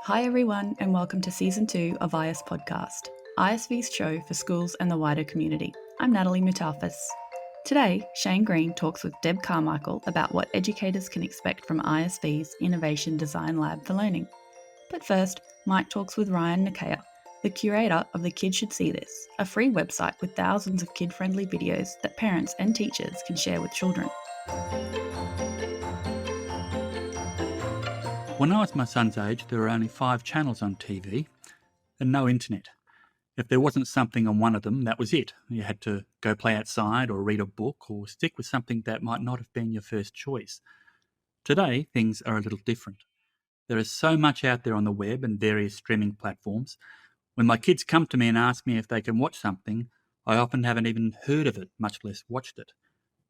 Hi everyone and welcome to Season 2 of IS Podcast, ISV's show for schools and the wider community. I'm Natalie Mutafis. Today, Shane Green talks with Deb Carmichael about what educators can expect from ISV's Innovation Design Lab for Learning. But first, Mike talks with Rion Nakaya, the curator of The Kids Should See This, a free website with thousands of kid-friendly videos that parents and teachers can share with children. When I was my son's age, there were only 5 channels on TV and no internet. If there wasn't something on one of them, that was it. You had to go play outside or read a book or stick with something that might not have been your first choice. Today, things are a little different. There is so much out there on the web and various streaming platforms. When my kids come to me and ask me if they can watch something, I often haven't even heard of it, much less watched it.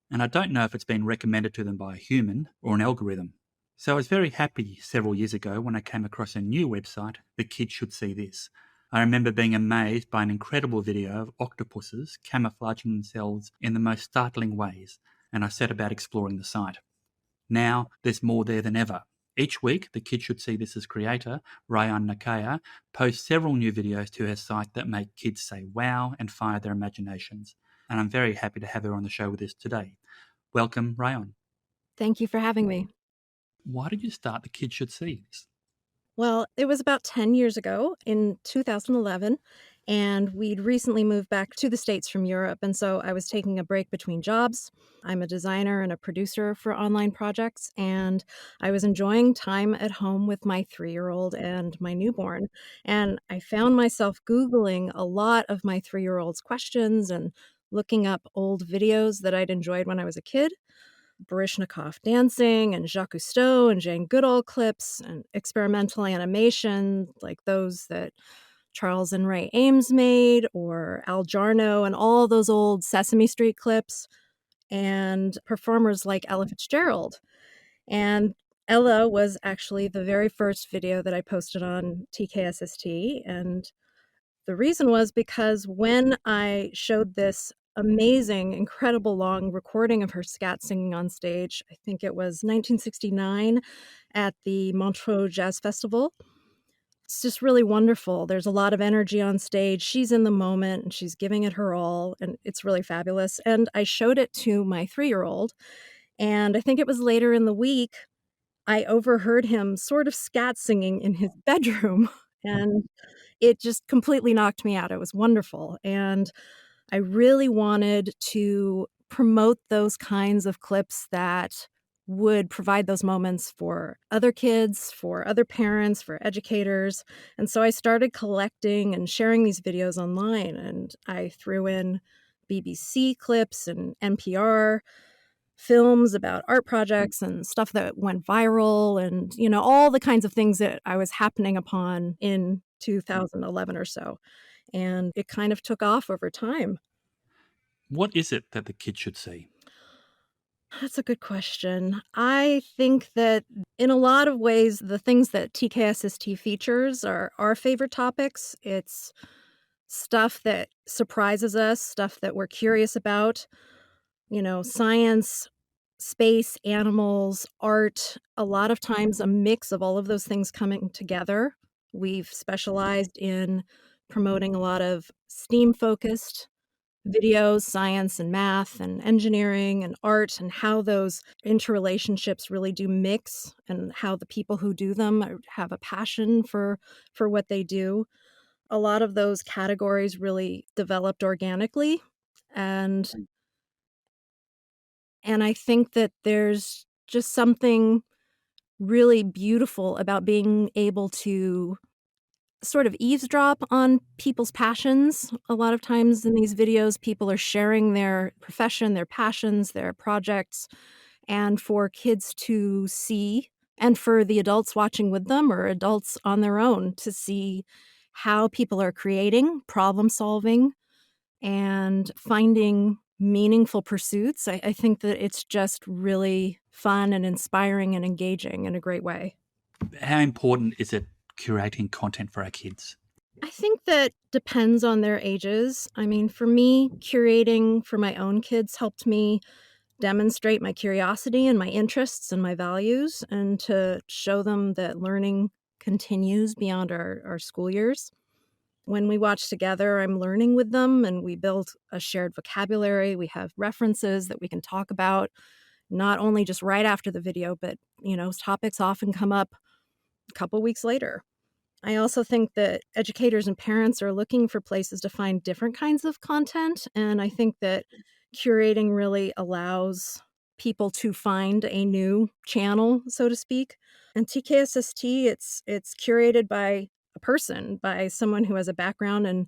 And I don't know if it's been recommended to them by a human or an algorithm. So I was very happy several years ago when I came across a new website, The Kids Should See This. I remember being amazed by an incredible video of octopuses camouflaging themselves in the most startling ways, and I set about exploring the site. Now there's more there than ever. Each week, The Kids Should See This's creator, Rion Nakaya, posts several new videos to her site that make kids say wow and fire their imaginations. And I'm very happy to have her on the show with us today. Welcome, Rion. Thank you for having me. Why did you start The Kids Should See This? Well, it was about 10 years ago in 2011, and we'd recently moved back to the States from Europe, and so I was taking a break between jobs. I'm a designer and a producer for online projects, and I was enjoying time at home with my 3-year-old and my newborn. And I found myself Googling a lot of my 3-year-old's questions and looking up old videos that I'd enjoyed when I was a kid. Baryshnikov dancing and Jacques Cousteau and Jane Goodall clips and experimental animation like those that Charles and Ray Ames made, or Al Jarno and all those old Sesame Street clips, and performers like Ella Fitzgerald. And Ella was actually the very first video that I posted on TKSST, and the reason was because when I showed this amazing, incredible long recording of her scat singing on stage, I think it was 1969 at the Montreux Jazz Festival. It's just really wonderful. There's a lot of energy on stage. She's in the moment and she's giving it her all, and it's really fabulous. And I showed it to my 3-year-old, and I think it was later in the week, I overheard him sort of scat singing in his bedroom. And it just completely knocked me out. It was wonderful. And I really wanted to promote those kinds of clips that would provide those moments for other kids, for other parents, for educators. And so I started collecting and sharing these videos online. And I threw in BBC clips and NPR films about art projects and stuff that went viral, and all the kinds of things that I was happening upon in 2011 or so. And it kind of took off over time. What is it that the kids should see? That's a good question. I think that in a lot of ways, the things that TKSST features are our favorite topics. It's stuff that surprises us, stuff that we're curious about, science, space, animals, art, a lot of times a mix of all of those things coming together. We've specialized in promoting a lot of STEAM-focused videos, science and math and engineering and art, and how those interrelationships really do mix, and how the people who do them have a passion for what they do. A lot of those categories really developed organically, and I think that there's just something really beautiful about being able to sort of eavesdrop on people's passions. A lot of times in these videos, people are sharing their profession, their passions, their projects, and for kids to see, and for the adults watching with them or adults on their own to see how people are creating, problem solving, and finding meaningful pursuits. I think that it's just really fun and inspiring and engaging in a great way. How important is it curating content for our kids? I think that depends on their ages. I mean, for me, curating for my own kids helped me demonstrate my curiosity and my interests and my values, and to show them that learning continues beyond our school years. When we watch together, I'm learning with them and we build a shared vocabulary. We have references that we can talk about, not only just right after the video, but, topics often come up a couple weeks later. I also think that educators and parents are looking for places to find different kinds of content. And I think that curating really allows people to find a new channel, so to speak. And TKSST, it's curated by a person, by someone who has a background in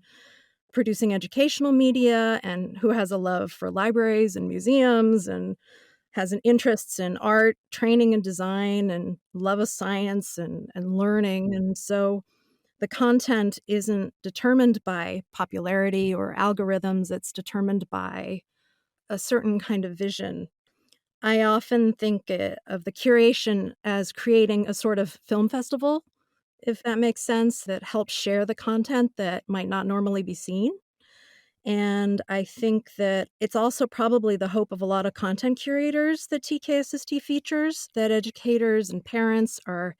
producing educational media and who has a love for libraries and museums and has an interests in art, training and design, and love of science and learning. And so the content isn't determined by popularity or algorithms, it's determined by a certain kind of vision. I often think of the curation as creating a sort of film festival, if that makes sense, that helps share the content that might not normally be seen. And I think that it's also probably the hope of a lot of content curators that TKSST features, that educators and parents are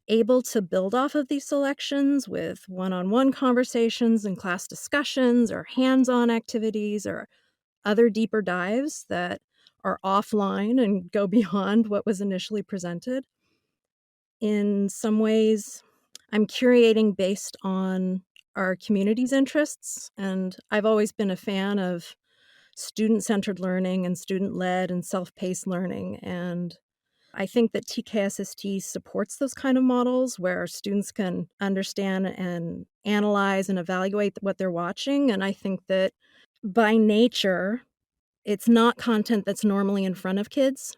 able to build off of these selections with one-on-one conversations and class discussions or hands-on activities or other deeper dives that are offline and go beyond what was initially presented. In some ways, I'm curating based on our community's interests, and I've always been a fan of student-centered learning and student-led and self-paced learning, and I think that TKSST supports those kind of models where students can understand and analyze and evaluate what they're watching, and I think that by nature, it's not content that's normally in front of kids.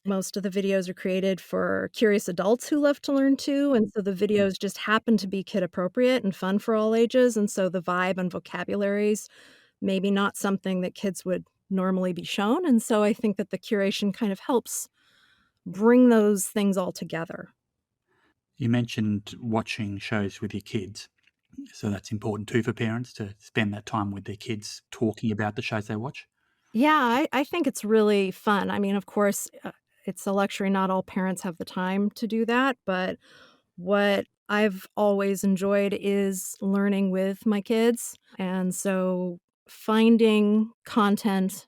Most of the videos are created for curious adults who love to learn too, and so the videos just happen to be kid appropriate and fun for all ages, and so the vibe and vocabularies maybe not something that kids would normally be shown, and so I think that the curation kind of helps bring those things all together. You mentioned watching shows with your kids. So that's important too for parents to spend that time with their kids talking about the shows they watch. Yeah, I think it's really fun. I mean, of course, it's a luxury. Not all parents have the time to do that. But what I've always enjoyed is learning with my kids. And so finding content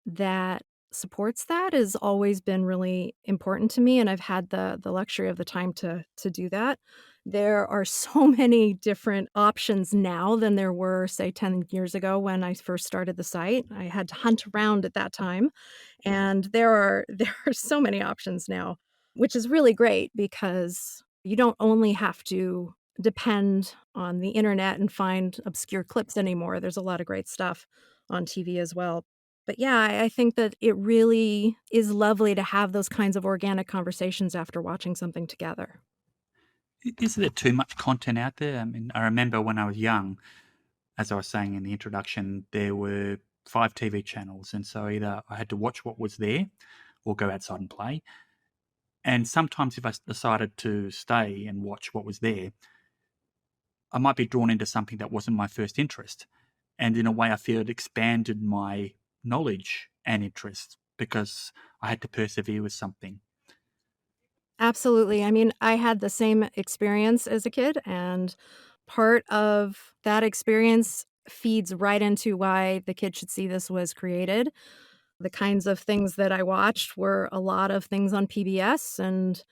that supports that has always been really important to me, and I've had the luxury of the time to do that. There are so many different options now than there were, say, 10 years ago when I first started the site. I had to hunt around at that time, and there are so many options now, which is really great because you don't only have to depend on the internet and find obscure clips anymore. There's a lot of great stuff on TV as well. But yeah, I think that it really is lovely to have those kinds of organic conversations after watching something together. Isn't there too much content out there? I mean, I remember when I was young, as I was saying in the introduction, there were 5 TV channels, and so either I had to watch what was there or go outside and play. And sometimes if I decided to stay and watch what was there, I might be drawn into something that wasn't my first interest. And in a way, I feel it expanded my knowledge and interest because I had to persevere with something. Absolutely. I mean, I had the same experience as a kid, and part of that experience feeds right into why The Kid Should See This was created. The kinds of things that I watched were a lot of things on PBS and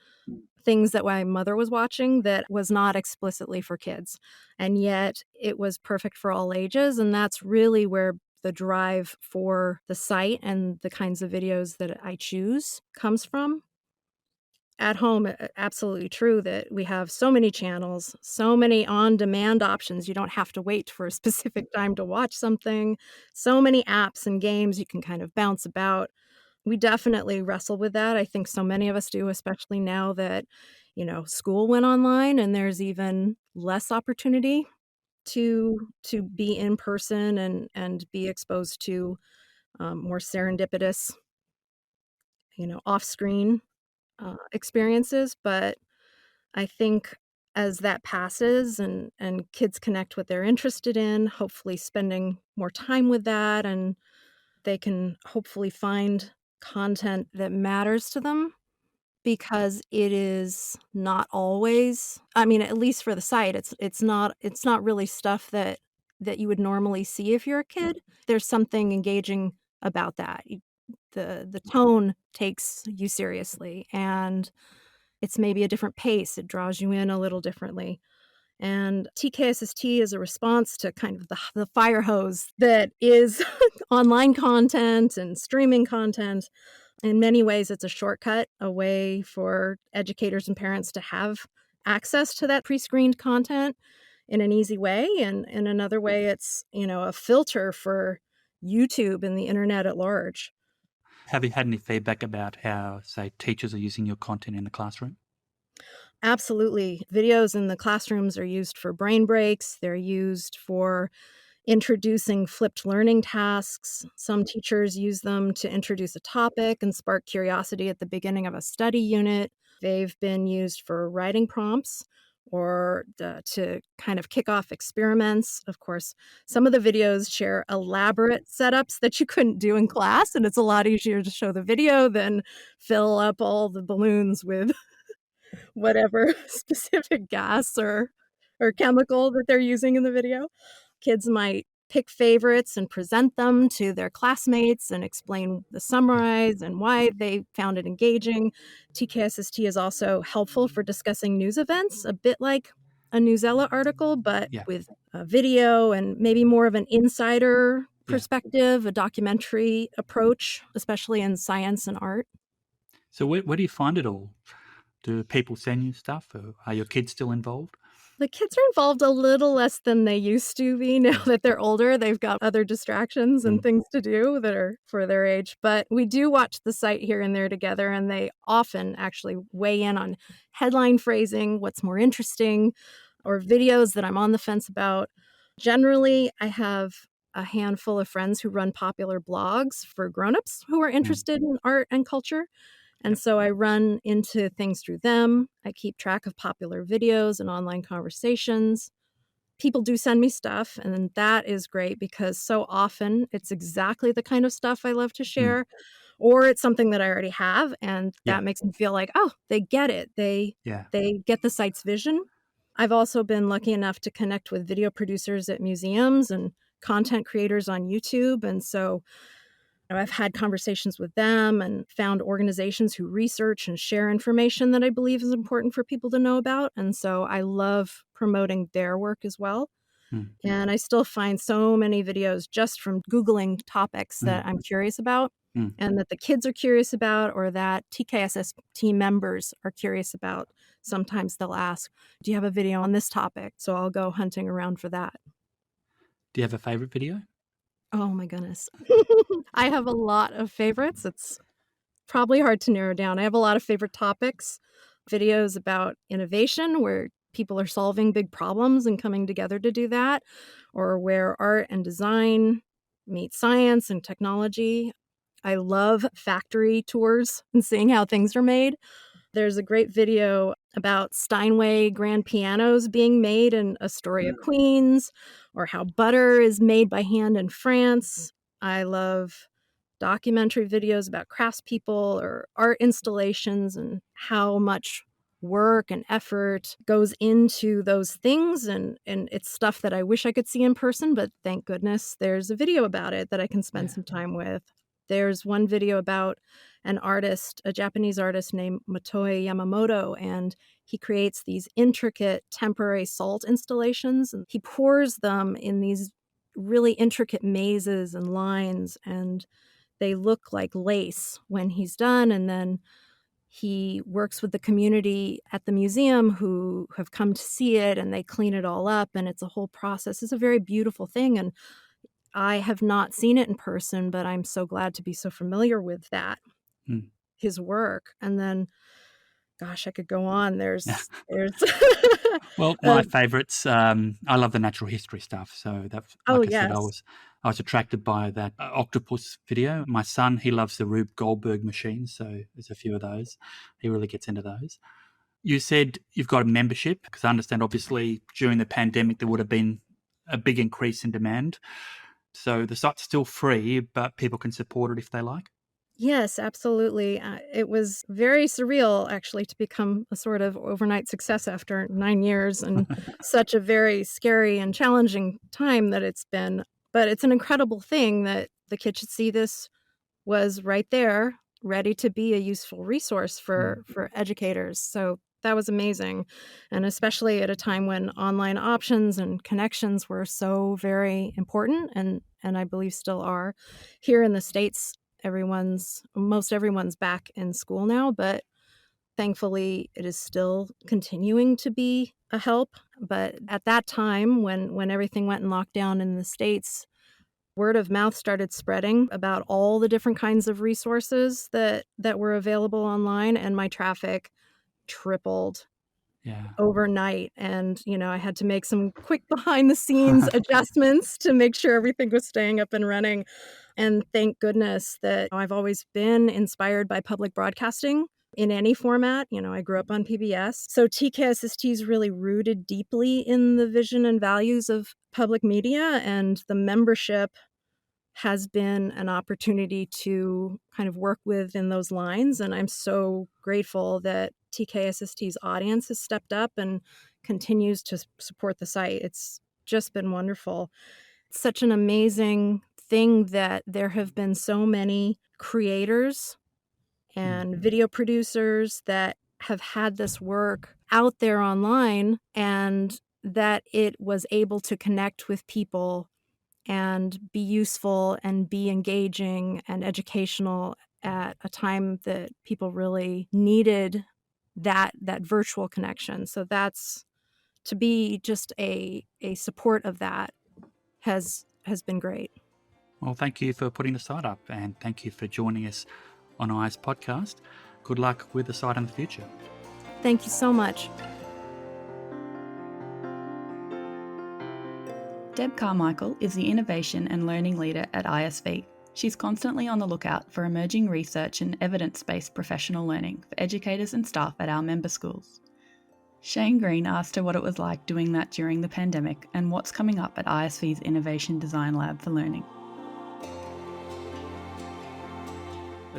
things that my mother was watching that was not explicitly for kids. And yet it was perfect for all ages. And that's really where the drive for the site and the kinds of videos that I choose comes from. At home, absolutely true that we have so many channels, so many on-demand options. You don't have to wait for a specific time to watch something. So many apps and games you can kind of bounce about. We definitely wrestle with that. I think so many of us do, especially now that, school went online and there's even less opportunity to be in person and be exposed to more serendipitous, off-screen experiences. But I think as that passes and kids connect what they're interested in, hopefully spending more time with that, and they can hopefully find content that matters to them because it is not always, I mean, at least for the site, it's not really stuff that you would normally see if you're a kid. There's something engaging about that. The tone takes you seriously, and it's maybe a different pace. It draws you in a little differently. And TKSST is a response to kind of the fire hose that is online content and streaming content. In many ways, it's a shortcut, a way for educators and parents to have access to that pre-screened content in an easy way. And in another way, it's, a filter for YouTube and the internet at large. Have you had any feedback about how, say, teachers are using your content in the classroom? Absolutely. Videos in the classrooms are used for brain breaks. They're used for introducing flipped learning tasks. Some teachers use them to introduce a topic and spark curiosity at the beginning of a study unit. They've been used for writing prompts or to kind of kick off experiments. Of course, some of the videos share elaborate setups that you couldn't do in class, and it's a lot easier to show the video than fill up all the balloons with whatever specific gas or chemical that they're using in the video. Kids might pick favorites and present them to their classmates and explain the summarize and why they found it engaging. TKSST is also helpful for discussing news events, a bit like a Newsella article, but Yeah. with a video and maybe more of an insider Yeah. perspective, a documentary approach, especially in science and art. So where do you find it all? Do people send you stuff, or are your kids still involved? The kids are involved a little less than they used to be now that they're older. They've got other distractions and things to do that are for their age. But we do watch the site here and there together, and they often actually weigh in on headline phrasing, what's more interesting, or videos that I'm on the fence about. Generally, I have a handful of friends who run popular blogs for grown-ups who are interested in art and culture. And so I run into things through them. I keep track of popular videos and online conversations. People do send me stuff, and that is great because so often it's exactly the kind of stuff I love to share, or it's something that I already have, and Yeah. that makes me feel like, oh, they get it. They get the site's vision. I've also been lucky enough to connect with video producers at museums and content creators on YouTube, and so I've had conversations with them and found organizations who research and share information that I believe is important for people to know about. And so I love promoting their work as well. And I still find so many videos just from Googling topics that I'm curious about and that the kids are curious about or that TKSS team members are curious about. Sometimes they'll ask, do you have a video on this topic? So I'll go hunting around for that. Do you have a favorite video? Oh my goodness. I have a lot of favorites. It's probably hard to narrow down. I have a lot of favorite topics, videos about innovation where people are solving big problems and coming together to do that, or where art and design meet science and technology. I love factory tours and seeing how things are made. There's a great video about Steinway grand pianos being made in Astoria, Queens, or how butter is made by hand in France. I love documentary videos about craftspeople or art installations and how much work and effort goes into those things. And it's stuff that I wish I could see in person, but thank goodness there's a video about it that I can spend some time with. There's one video about an artist, a Japanese artist named Motoi Yamamoto, and he creates these intricate temporary salt installations, and he pours them in these really intricate mazes and lines, and they look like lace when he's done. And then he works with the community at the museum who have come to see it, and they clean it all up, and it's a whole process. It's a very beautiful thing, and I have not seen it in person, but I'm so glad to be so familiar with that, his work. And then, gosh, I could go on. There's Well, my favourites, I love the natural history stuff. So that, like I said, I was attracted by that octopus video. My son, he loves the Rube Goldberg machines, so there's a few of those. He really gets into those. You said you've got a membership, because I understand obviously during the pandemic there would have been a big increase in demand. So the site's still free, but people can support it if they like? Yes, absolutely. It was very surreal, actually, to become a sort of overnight success after 9 years and such a very scary and challenging time that it's been. But it's an incredible thing that the kids should see this was right there, ready to be a useful resource Mm. for educators. So that was amazing. And especially at a time when online options and connections were so very important and I believe still are. Here in the States, most everyone's back in school now, but thankfully it is still continuing to be a help. But at that time when everything went in lockdown in the States, word of mouth started spreading about all the different kinds of resources that were available online, and my traffic tripled Yeah. overnight. And I had to make some quick behind the scenes adjustments to make sure everything was staying up and running. And thank goodness that I've always been inspired by public broadcasting in any format. I grew up on PBS. So TKSST is really rooted deeply in the vision and values of public media, and the membership has been an opportunity to kind of work within those lines. And I'm so grateful that TKSST's audience has stepped up and continues to support the site. It's just been wonderful. It's such an amazing thing that there have been so many creators Mm. and video producers that have had this work out there online, and that it was able to connect with people and be useful and be engaging and educational at a time that people really needed that virtual connection. So that's to be just a support of that has been great. Well, thank you for putting the site up, and thank you for joining us on IS Podcast. Good luck with the site in the future. Thank you so much. Deb Carmichael is the Innovation and Learning Leader at ISV. She's constantly on the lookout for emerging research and evidence-based professional learning for educators and staff at our member schools. Shane Green asked her what it was like doing that during the pandemic and what's coming up at ISV's Innovation Design Lab for Learning.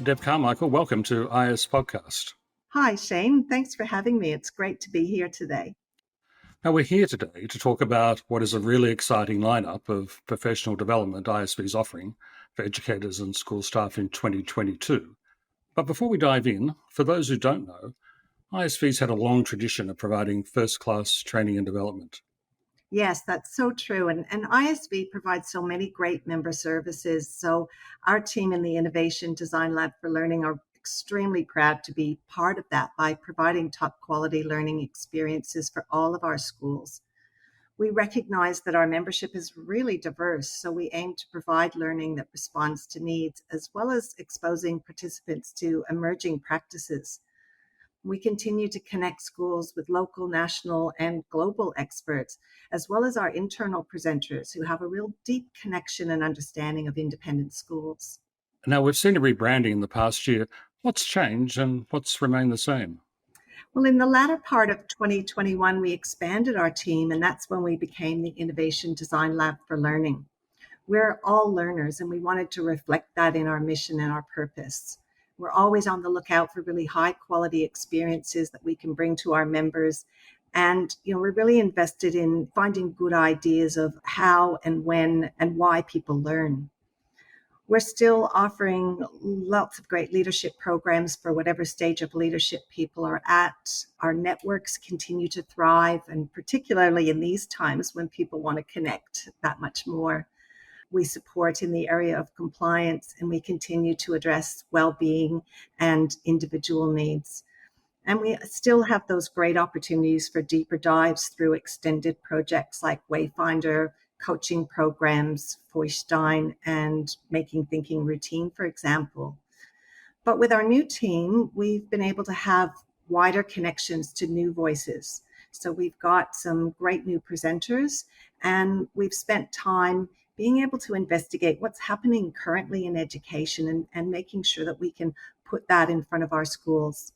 Deb Carmichael, welcome to IS Podcast. Hi, Shane. Thanks for having me. It's great to be here today. Now, we're here today to talk about what is a really exciting lineup of professional development ISV is offering for educators and school staff in 2022. But before we dive in, for those who don't know, ISV's had a long tradition of providing first-class training and development. Yes, that's so true. And ISV provides so many great member services. So our team in the Innovation Design Lab for Learning are extremely proud to be part of that by providing top quality learning experiences for all of our schools. We recognize that our membership is really diverse, so we aim to provide learning that responds to needs, as well as exposing participants to emerging practices. We continue to connect schools with local, national, and global experts, as well as our internal presenters who have a real deep connection and understanding of independent schools. Now, we've seen a rebranding in the past year. What's changed and what's remained the same? Well, in the latter part of 2021, we expanded our team, and that's when we became the Innovation Design Lab for Learning. We're all learners, and we wanted to reflect that in our mission and our purpose. We're always on the lookout for really high quality experiences that we can bring to our members. And, we're really invested in finding good ideas of how and when and why people learn. We're still offering lots of great leadership programs for whatever stage of leadership people are at. Our networks continue to thrive, and particularly in these times when people want to connect that much more. We support in the area of compliance, and we continue to address well-being and individual needs. And we still have those great opportunities for deeper dives through extended projects like Wayfinder, coaching programs, Feuchtstein, and Making Thinking Routine, for example. But with our new team, we've been able to have wider connections to new voices. So we've got some great new presenters, and we've spent time being able to investigate what's happening currently in education and making sure that we can put that in front of our schools.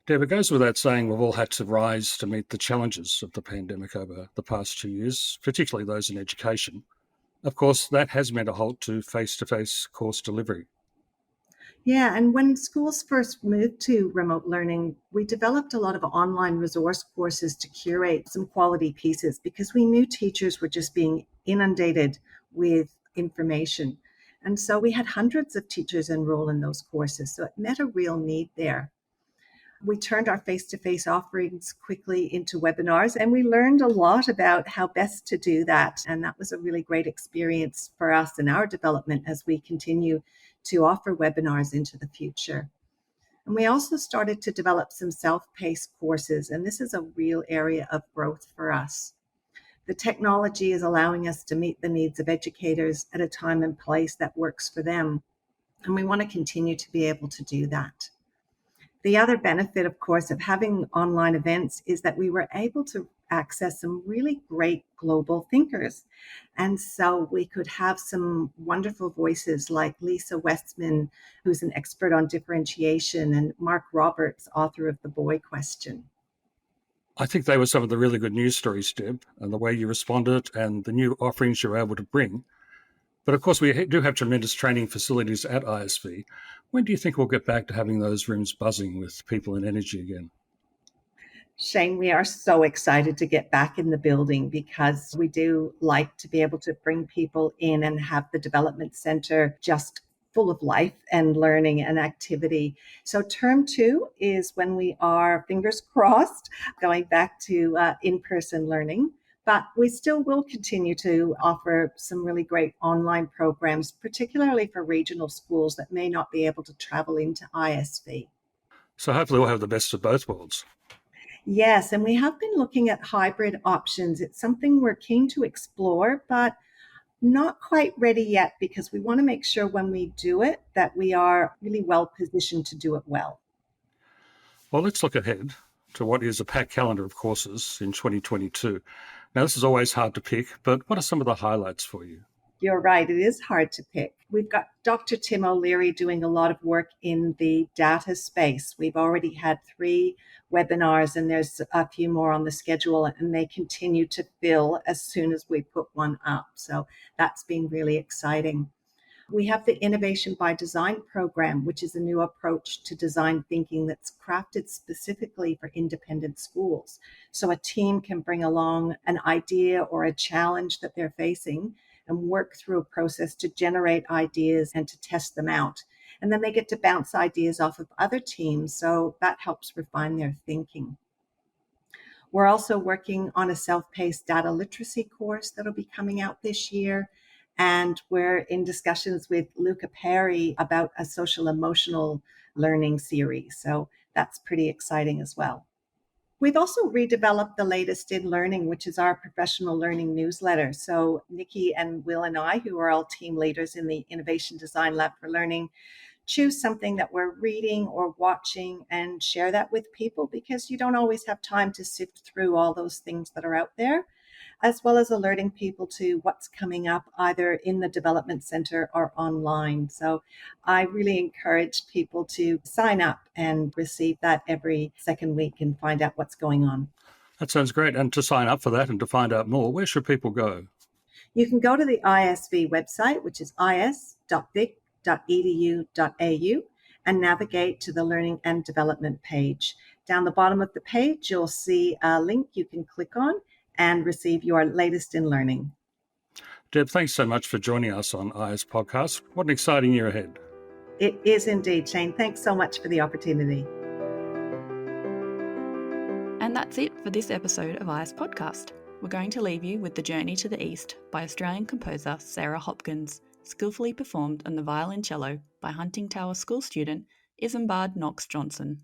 Deb, it goes without saying we've all had to rise to meet the challenges of the pandemic over the past 2 years, particularly those in education. Of course, that has meant a halt to face-to-face course delivery. Yeah, and when schools first moved to remote learning, we developed a lot of online resource courses to curate some quality pieces because we knew teachers were just being inundated with information. And so we had hundreds of teachers enroll in those courses. So it met a real need there. We turned our face to face offerings quickly into webinars, and we learned a lot about how best to do that. And that was a really great experience for us in our development as we continue to offer webinars into the future. And we also started to develop some self paced courses, and this is a real area of growth for us. The technology is allowing us to meet the needs of educators at a time and place that works for them. And we want to continue to be able to do that. The other benefit, of course, of having online events is that we were able to access some really great global thinkers. And so we could have some wonderful voices like Lisa Westman, who's an expert on differentiation, and Mark Roberts, author of The Boy Question. I think they were some of the really good news stories, Deb, and the way you responded and the new offerings you were able to bring. But of course, we do have tremendous training facilities at ISV. When do you think we'll get back to having those rooms buzzing with people and energy again? Shane, we are so excited to get back in the building because we do like to be able to bring people in and have the development center just full of life and learning and activity. So term 2 is when we are, fingers crossed, going back to in-person learning. But we still will continue to offer some really great online programs, particularly for regional schools that may not be able to travel into ISV. So hopefully we'll have the best of both worlds. Yes, and we have been looking at hybrid options. It's something we're keen to explore, but not quite ready yet because we want to make sure when we do it that we are really well positioned to do it well. Well, let's look ahead to what is a packed calendar of courses in 2022. Now, this is always hard to pick, but what are some of the highlights for you? You're right, it is hard to pick. We've got Dr. Tim O'Leary doing a lot of work in the data space. We've already had 3 webinars and there's a few more on the schedule, and they continue to fill as soon as we put one up. So that's been really exciting. We have the Innovation by Design program, which is a new approach to design thinking that's crafted specifically for independent schools. So a team can bring along an idea or a challenge that they're facing and work through a process to generate ideas and to test them out. And then they get to bounce ideas off of other teams. So that helps refine their thinking. We're also working on a self-paced data literacy course that'll be coming out this year. And we're in discussions with Luca Perry about a social emotional learning series. So that's pretty exciting as well. We've also redeveloped the latest in learning, which is our professional learning newsletter. So Nikki and Will and I, who are all team leaders in the Innovation Design Lab for Learning, choose something that we're reading or watching and share that with people because you don't always have time to sift through all those things that are out there, as well as alerting people to what's coming up either in the development center or online. So I really encourage people to sign up and receive that every second week and find out what's going on. That sounds great. And to sign up for that and to find out more, where should people go? You can go to the ISV website, which is is.vic.edu.au, and navigate to the Learning and Development page. Down the bottom of the page, you'll see a link you can click on and receive your latest in learning. Deb, thanks so much for joining us on IS Podcast. What an exciting year ahead. It is indeed, Shane. Thanks so much for the opportunity. And that's it for this episode of IS Podcast. We're going to leave you with The Journey to the East by Australian composer Sarah Hopkins, skillfully performed on the violoncello by Huntingtower School student Isambard Knox-Johnson.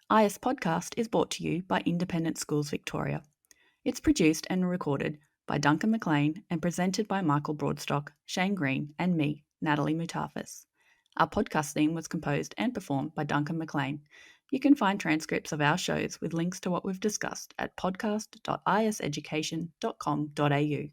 IS Podcast is brought to you by Independent Schools Victoria. It's produced and recorded by Duncan McLean and presented by Michael Broadstock, Shane Green, and me, Natalie Mutafis. Our podcast theme was composed and performed by Duncan McLean. You can find transcripts of our shows with links to what we've discussed at podcast.iseducation.com.au.